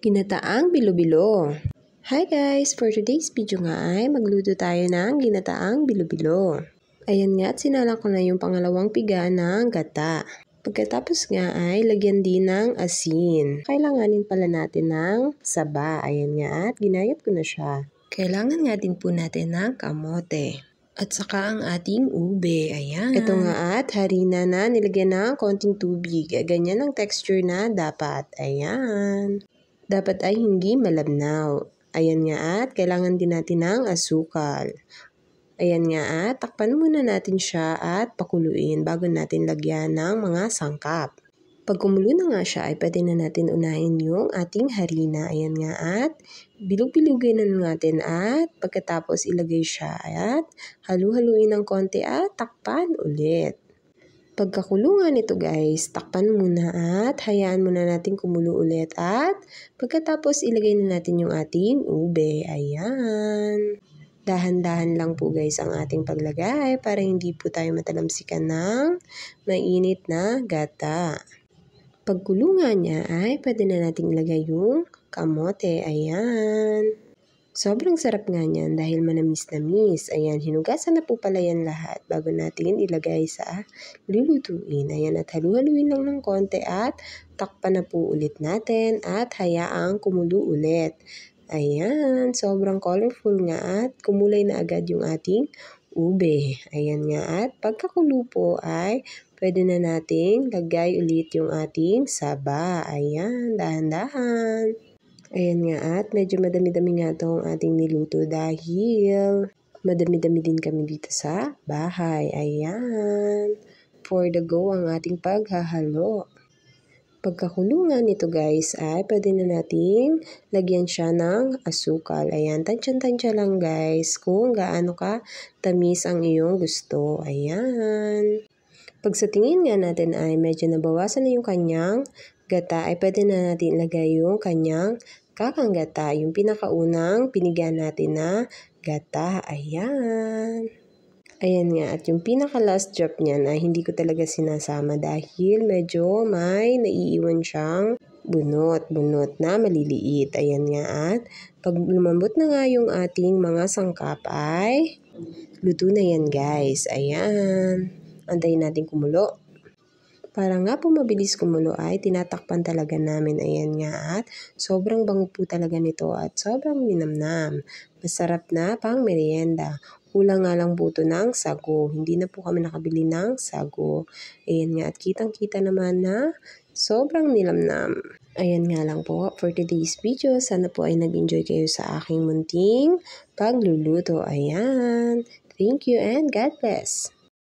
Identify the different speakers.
Speaker 1: Ginataang bilo-bilo. Hi guys! For today's video nga ay magluto tayo ng ginataang bilo-bilo. Ayan nga at sinala ko na yung pangalawang piga ng gata. Pagkatapos nga ay lagyan din ng asin. Kailanganin pala natin ng saba. Ayan nga at ginayat ko na siya. Kailangan nga din po natin ng kamote. At saka ang ating ube. Ayan. Ito nga at harina na nilagyan ng konting tubig. Ganyan ang texture na dapat. Ayan. Dapat ay hindi malabnaw. Ayan nga at kailangan din natin ng asukal. Ayan nga at takpan muna natin siya at pakuluin bago natin lagyan ng mga sangkap. Pag kumulo na nga siya ay pwede na natin unahin yung ating harina. Ayan nga at bilog-bilugin na natin at pagkatapos ilagay siya at halu-haluin ng konti at takpan ulit. Pagkakulungan nito guys, takpan muna at hayaan muna natin kumulo ulit at pagkatapos ilagay na natin yung ating ube. Ayan. Dahan-dahan lang po guys ang ating paglagay para hindi po tayo matalamsikan ng mainit na gata. Pagkulungan niya ay pwede na natin ilagay yung kamote. Ayan. Sobrang sarap nga niyan dahil manamis-namis. Ayan, hinugasan na po pala yan lahat bago natin ilagay sa lulutuin. Ayan, at halu-haluin lang ng konti at takpan na po ulit natin at hayaang kumulo ulit. Ayan, sobrang colorful nga at kumulay na agad yung ating ube. Ayan nga at pagkakulo po ay pwede na nating lagay ulit yung ating saba. Ayan, dahan-dahan. Ayan nga at medyo madami-dami nga itong ating niluto dahil madami-dami din kami dito sa bahay. Ayan. For the go ang ating paghahalo. Pagkakulungan nito guys ay pwede na nating lagyan siya ng asukal. Ayan, tansya-tansya lang guys kung gaano ka tamis ang iyong gusto. Ayan. Pag sa tingin nga natin ay medyo nabawasan na yung kanyang gata ay pwede na natin ilagay yung kanyang kakang gata, yung pinakaunang pinigaan natin na gata. Ayan. Ayan nga at yung pinaka last drop niyan ay hindi ko talaga sinasama dahil medyo may naiiwan siyang bunot na maliliit. Ayan nga at pag lumambot na nga yung ating mga sangkap ay luto na yan guys. Ayan. Antayin natin kumulo. Para nga po mabilis kumulo ay tinatakpan talaga namin. Ayan nga at sobrang bango po talaga nito at sobrang minamnam. Masarap na pang merienda. Kulang nga lang po ito ng sago. Hindi na po kami nakabili ng sago. Ayan nga at kitang-kita naman na sobrang nilamnam. Ayan nga lang po for today's video. Sana po ay nag-enjoy kayo sa aking munting pagluluto. Ayan. Thank you and God bless.